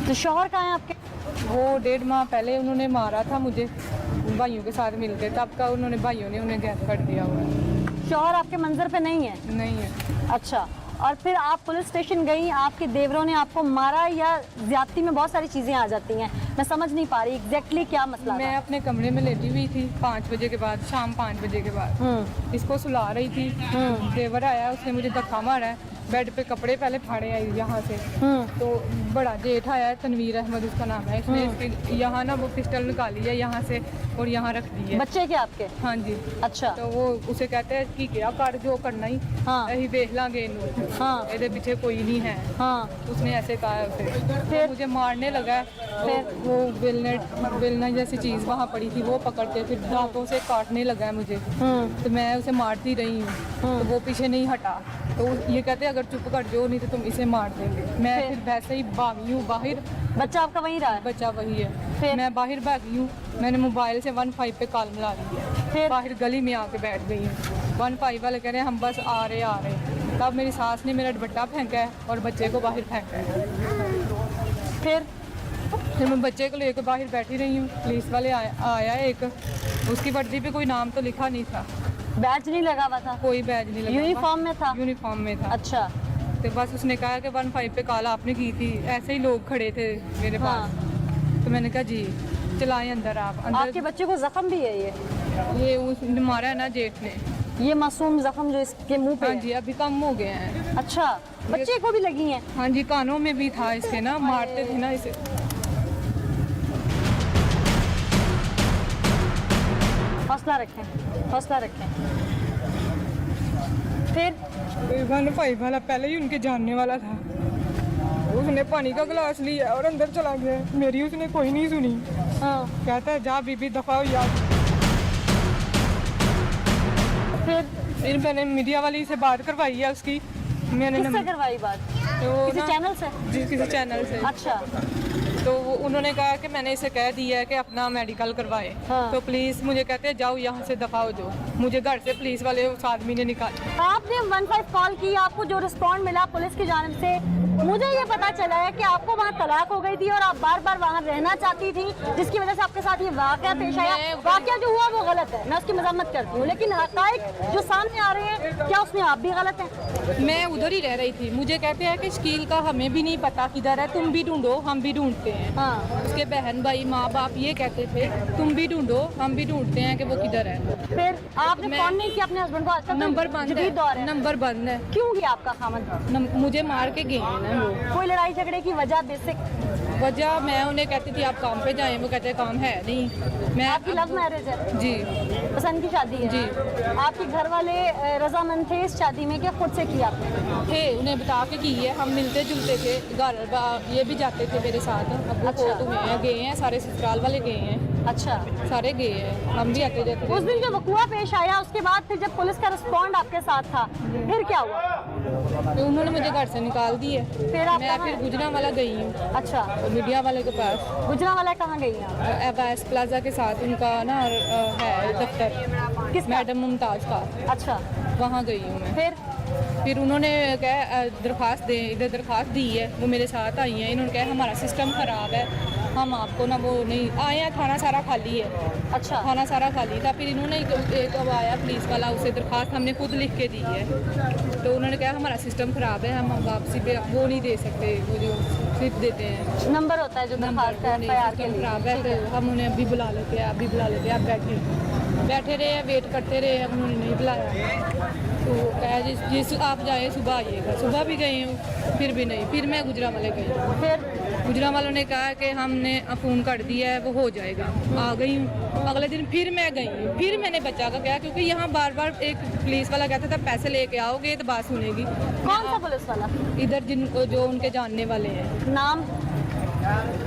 तो शौहर कहाँ हैं आपके? वो 1.5 माह पहले उन्होंने मारा था मुझे भाइयों के साथ मिलकर, तब का उन्होंने भाइयों ने उन्हें गैस कर दिया हुआ है। शौहर आपके मंजर पे नहीं है? नहीं है। अच्छा, और फिर आप पुलिस स्टेशन गई, आपके देवरों ने आपको मारा या ज्यादती में बहुत सारी चीज़ें आ जाती हैं, मैं समझ नहीं पा रही एग्जैक्टली क्या मसला मैं था? अपने कमरे में लेटी हुई थी 5 बजे के बाद, शाम 5 बजे के बाद इसको सुला रही थी। देवर आया, उसने मुझे धक्का मारा है, बेड पे कपड़े पहले फाड़े आए यहाँ से। तो बड़ा जेठ आया है, तनवीर अहमद उसका नाम है, इसने इसकी यहाँ ना वो पिस्टल निकाली है यहाँ से और यहाँ रख दी है। बच्चे क्या आपके? हाँ जी। अच्छा। तो वो उसे कहते हैं कि क्या कर जो करना ही, हाँ। यही देख लांगे इन्हों, हाँ। ਇਹਦੇ पीछे कोई नहीं है। हाँ। उसने ऐसे कहा है उसे। फिर? मुझे मारने लगा है। फिर? वो बेलना जैसी चीज़ वहाँ पड़ी थी, वो पकड़ के फिर दांतों से काटने लगा है मुझे। तो मैं उसे मारती रही हूँ, तो वो पीछे नहीं हटा। तो ये कहते हैं अगर चुप कर जाओ नहीं तो तुम इसे मार देंगे। मैं फिर वैसे ही भागी हूँ बाहर। बच्चा आपका वहीं रहा है? बच्चा वही है। फिर? मैं बाहर भागी हूँ, मैंने मोबाइल से 15 पे कॉल मिला दी है। फिर? बाहर गली में आके बैठ गई हूँ। 15 वाले कह रहे हैं हम बस आ रहे। तब मेरी सास ने मेरा दुपट्टा फेंका है और बच्चे को बाहर फेंका है। फिर मैं बच्चे को लेकर बाहर बैठी रही हूँ। पुलिस वाले आया एक, उसकी वर्दी पे कोई नाम तो लिखा नहीं था, बैज नहीं लगा हुआ था? कोई बैज नहीं लगा। यूनिफॉर्म में था? यूनिफॉर्म में था। अच्छा। तो बस उसने कहा कि 15 पे कॉल आपने की थी, ऐसे ही लोग खड़े थे मेरे पास। तो मैंने कहा जी चलाएं अंदर आप। आपके बच्चे को जख्म भी है ये उसने मारा है ना जेठ ने। ये मासूम जख्म जो इसके मुंह पे हाँ है? जी, अभी कम हो गए हैं। अच्छा, बच्चे को भी लगी हैं? हाँ जी, कानों में भी था इसके ना, मारते थे ना इसे। हौसला रखें, हौसला रखें। फिर? 15 वाला पहले ही उनके जानने वाला था। उसने पानी का गिलास लिया और अंदर चला गया। मेरी उसने कोई नहीं सुनी। हाँ। कहता है जा बीबी दफा हो यार। फिर मैंने मीडिया वाली से बात करवाई है उसकी। मैंने किससे करवाई बात? किसी चैनल से? जी, किसी चैनल से। अच्छा। तो उन्होंने कहा कि मैंने इसे कह दिया है कि अपना मेडिकल करवाए। हाँ। तो पुलिस मुझे कहते हैं जाओ यहाँ से दफा हो जाओ। मुझे घर से पुलिस वाले उस आदमी ने निकाला। आपने 15 कॉल की, आपको जो रिस्पॉन्ड मिला पुलिस की जानिब से, मुझे ये पता चला है कि आपको वहाँ तलाक हो गई थी और आप बार बार वहाँ रहना चाहती थी, जिसकी वजह से आपके साथ ये वाकया पेश आया। वाकया जो हुआ वो गलत है, मैं उसकी मजम्मत करती हूँ, लेकिन हक़ाइक़ जो सामने आ रहे हैं, क्या उसमें आप भी गलत हैं? मैं उधर ही रह रही थी। मुझे कहते हैं कि शकील का हमें भी नहीं पता किधर है, तुम भी ढूंढो हम भी ढूंढते हैं। हाँ। उसके बहन भाई माँ बाप ये कहते थे तुम भी ढूंढो हम भी ढूंढते हैं कि वो किधर है। फिर आपने फोन नहीं किया अपने हस्बैंड को? आज तक नंबर बंद है। नंबर बंद है। क्यों गया आपका खामद? मुझे मार के गए हैं ना वो। कोई लड़ाई झगड़े की वजह? बेसिक वजह मैं उन्हें कहती थी आप काम पे जाएं, वो कहते हैं काम है नहीं। मैं आपकी लव मैरिज है? जी। पसंद की शादी है? जी। आपके घर वाले रजामंद थे इस शादी में, क्या खुद से किया आपने? थे, उन्हें बता के की है। हम मिलते जुलते थे, घर ये भी जाते थे मेरे साथ। अब वो अच्छा। तो हैं गए हैं, सारे ससुराल वाले गए हैं। अच्छा। सारे गए हैं, हम भी आते जाते उस दिन जो वकुआ पेश आया उसके बाद फिर जब पुलिस का रिस्पॉन्ड आपके साथ था, फिर क्या हुआ? तो उन्होंने मुझे घर से निकाल दिए। फिर आप मैं कहाँ? फिर गुजरांवाला गई हूँ। अच्छा। मीडिया वाले के पास। गुजरांवाला कहाँ गई हैं आप? एवएस प्लाजा के साथ उनका ना है दफ्तर, किसका? मैडम मुमताज़ का। अच्छा। वहाँ गई हूँ मैं। फिर उन्होंने क्या दरख्वास्त इधर दरख्वास्त दी है, वो मेरे साथ आई हैं। इन्होंने कहा हमारा सिस्टम ख़राब है, हम आपको ना वो नहीं आए हैं, थाना सारा खाली है। अच्छा। थाना सारा खाली था। फिर इन्होंने एक अब आया पुलिस वाला, उसे दरख्वास्त हमने खुद लिख के दी है। तो उन्होंने कहा हमारा सिस्टम ख़राब है, हम वापसी पे वो नहीं दे सकते, वो जो स्लिप देते हैं नंबर होता है जो दरख्वास्त का FIR के लिए। ख़राब है। तो हम उन्हें अभी बुला लेते हैं, अभी बुला लेते हैं। आप बैठे रहे, वेट करते रहे, अब उन्होंने नहीं बुलाया। तो कहा जिस आप जाए सुबह आइएगा। सुबह भी गई हूँ, फिर भी नहीं। फिर मैं गुजरांवाले गई। फिर गुजरांवालों ने कहा कि हमने फ़ोन कर दिया है, वो हो जाएगा। आ गई हूँ। अगले दिन फिर मैं गई हूँ, फिर मैंने बच्चा का कहा, क्योंकि यहाँ बार बार एक पुलिस वाला कहता था पैसे लेके आओगे तो बात सुनेगी। कौन सा पुलिस वाला? इधर जिनको जो उनके जानने वाले हैं।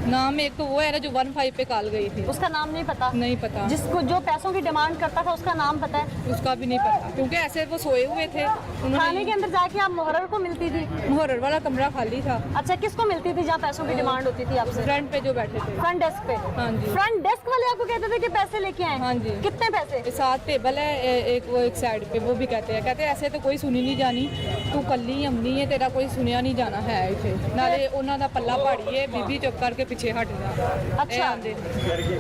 नाम एक तो वो है ना जो 15 पे कॉल गई थी, उसका नाम नहीं पता? नहीं पता। जिसको जो पैसों की डिमांड करता था उसका नाम पता है? उसका भी नहीं पता, क्योंकि ऐसे वो सोए हुए थे। थाने के अंदर जाके आप मुहर्रर को मिलती थी? मुहर्रर वाला कमरा खाली था। अच्छा, किसको मिलती थी जहाँ पैसों की डिमांड होती थी आपसे? फ्रंट पे जो बैठे थे, फ्रंट डेस्क पे। हाँ जी। फ्रंट डेस्क वाले आपको कहते थे कि पैसे लेके आए? हाँ जी। कितने पैसे? 7 टेबल है, एक वो एक साइड पे, वो भी कहते हैं ऐसे तो कोई सुनी नहीं जानी, तू कल्ली अमनी है, तेरा कोई सुनिया नहीं जाना है इथे, नाले उन्हों दा पल्ला पहाड़ी है, बीबी चुप करके पीछे हट जा। अच्छा,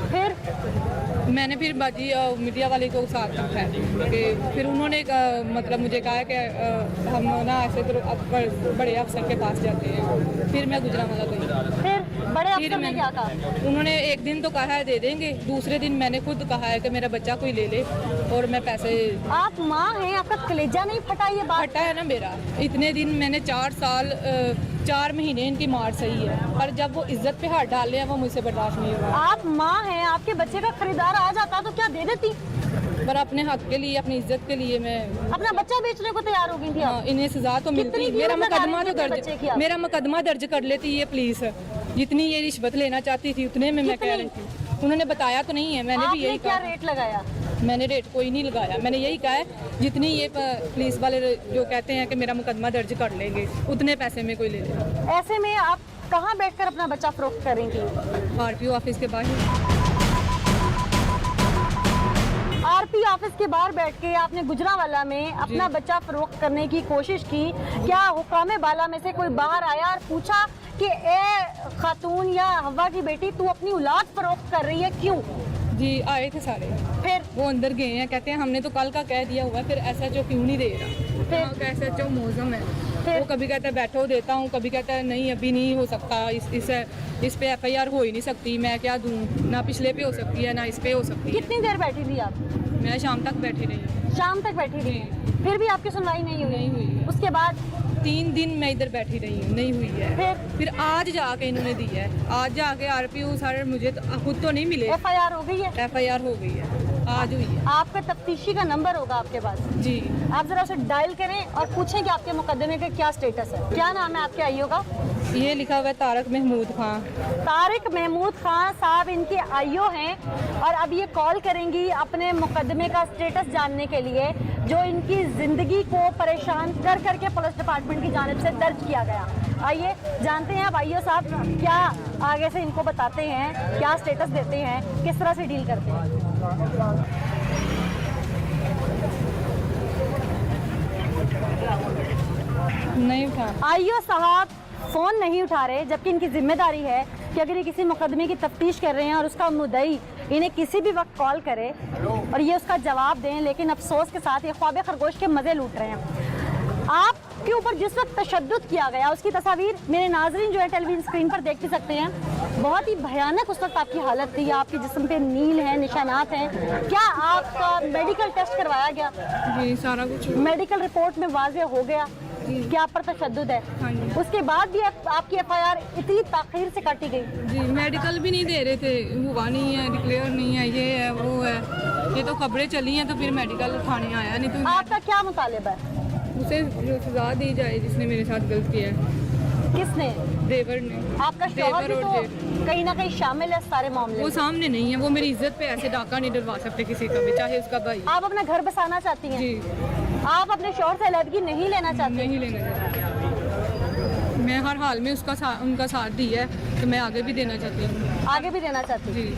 फिर मैंने फिर बाजी मीडिया वाले को साथ रखा है कि फिर उन्होंने मतलब मुझे कहा कि हम ना ऐसे तो बड़े अफसर के पास जाते हैं। फिर मैं गुजरांवाला गई। फिर बड़े फिर अफसर ने क्या कहा? उन्होंने एक दिन तो कहा है दे देंगे, दूसरे दिन मैंने खुद कहा है कि मेरा बच्चा कोई ले ले और मैं पैसे। आप माँ हैं, आपका कलेजा नहीं फटा ये बात? फटा है ना मेरा। इतने दिन मैंने 4 साल 4 महीने इनकी मार सही है, पर जब वो इज्जत पे हाथ डाल रहे हैं वो मुझसे बर्दाश्त नहीं होगा। आप माँ हैं, आपके बच्चे का खरीदार आ जाता तो क्या दे देती? पर अपने हक के लिए, अपनी इज्जत के लिए मैं अपना बच्चा बेचने को तैयार हो गई थी आप? इन्हें सजा तो मिलती। कितनी मेरा कीमत मुकदमा लगा तो रही थी बच्चे की आप? मेरा मुकदमा दर्ज कर लेती ये पुलिस। जितनी ये रिश्वत लेना चाहती थी उतने में मैं कह रही थी। उन्होंने बताया तो नहीं है, मैंने भी आपने यही क्या कहा। रेट लगाया? मैंने रेट कोई नहीं लगाया, मैंने यही कहा है जितनी ये पुलिस वाले जो कहते हैं कि मेरा मुकदमा दर्ज कर लेंगे उतने पैसे में कोई ले ले। ऐसे में आप कहाँ बैठकर अपना बच्चा फरोख्त करेंगी? RPO ऑफिस के बाहर। RP ऑफिस के बाहर बैठ के आपने गुजरांवाला में अपना बच्चा फरोख्त करने की कोशिश की। क्या हुकामे बाला में से कोई बाहर आया और पूछा कि ए खातून या हवा की बेटी, तू अपनी औलाद फरोख्त कर रही है, क्यों? जी आए थे सारे। फिर वो अंदर गए हैं, कहते हैं हमने तो कल का कह दिया हुआ है, फिर SHO क्यों नहीं दे रहा? फिर SHO मौजम है। फिर? वो कभी कहता है बैठो देता हूँ, कभी कहता है नहीं अभी नहीं हो सकता, इस पे FIR हो ही नहीं सकती, मैं क्या दूँ, ना पिछले पे हो सकती है ना इस पे हो सकती है। कितनी देर बैठी थी आप? मैं शाम तक बैठी रही। शाम तक बैठी थी, फिर भी आपकी सुनवाई नहीं हुई? नहीं हुई है। उसके बाद 3 दिन मैं इधर बैठी रही हूँ, नहीं हुई है। फिर आज जाके इन्होंने दी है, आज जाके RPO सारे मुझे तो खुद तो नहीं मिले। FIR हो गई है? FIR हो गई है, आज हुई है। आपका तफ्तीशी का नंबर होगा आपके पास, जी आप जरा उसे डायल करें और पूछें कि आपके मुकदमे का क्या स्टेटस है। क्या नाम है आपके आईओ का? ये लिखा हुआ है तारक महमूद खान। तारिक महमूद खान साहब इनके आईओ हैं और अब ये कॉल करेंगी अपने मुकदमे का स्टेटस जानने के लिए, जो इनकी ज़िंदगी को परेशान कर करके पुलिस डिपार्टमेंट की जानिब से दर्ज किया गया। आइए जानते हैं अब आईओ साहब क्या आगे से इनको बताते हैं, क्या स्टेटस देते हैं, किस तरह से डील करते हैं। नहीं उठा। आईओ साहब फ़ोन नहीं उठा रहे, जबकि इनकी जिम्मेदारी है कि अगर ये किसी मुकदमे की तफ्तीश कर रहे हैं और उसका मुद्दई इन्हें किसी भी वक्त कॉल करे और ये उसका जवाब दें, लेकिन अफसोस के साथ ये ख्वाब खरगोश के मज़े लूट रहे हैं। आपके ऊपर जिस वक्त तशद्दुद किया गया उसकी तस्वीर मेरे नाज़रीन जो है टेलीविज़न स्क्रीन पर देख भी सकते हैं। बहुत ही भयानक उस वक्त आपकी हालत थी, आपके जिस्म पे नील है, निशानात हैं। क्या आपका मेडिकल टेस्ट करवाया गया? जी सारा कुछ। मेडिकल रिपोर्ट में वाज़ेह हो गया कि आप पर तशद्दुद है। हाँ जी। उसके बाद भी आपकी FIR इतनी ताख़ीर से काटी गई। जी मेडिकल भी नहीं दे रहे थे, हुआ नहीं है, डिक्लेयर नहीं है, ये है वो है, ये तो खबरें चली हैं तो फिर मेडिकल थाने आया नहीं तो। आपका क्या मुतालिबा है? उसे जो सजा दी जाए जिसने मेरे साथ गलत किया है। किसने? देवर ने। आपका शौहर भी देवर और तो कहीं ना कहीं शामिल है इस सारे मामले वो में। सामने नहीं है, वो मेरी इज्जत पे ऐसे डाका नहीं डलवा सकते किसी का भी, चाहे उसका भाई। आप अपना घर बसाना चाहती हैं? जी आप अपने शौहर से अलहदगी नहीं लेना चाहती? नहीं लेना चाहती। मैं हर हाल में उनका साथ दिया है तो मैं आगे भी देना चाहती हूँ। आगे भी देना चाहती जी हूँ।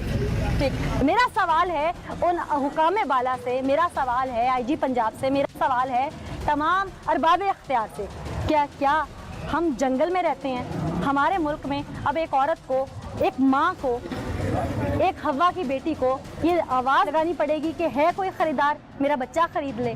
ठीक, मेरा सवाल है उन हुकामे बाला से, मेरा सवाल है IG पंजाब से, मेरा सवाल है तमाम अरबाब इख्तियार से, क्या हम जंगल में रहते हैं? हमारे मुल्क में अब एक औरत को, एक माँ को, एक हवा की बेटी को ये आवाज़ लगानी पड़ेगी कि है कोई ख़रीदार, मेरा बच्चा ख़रीद ले।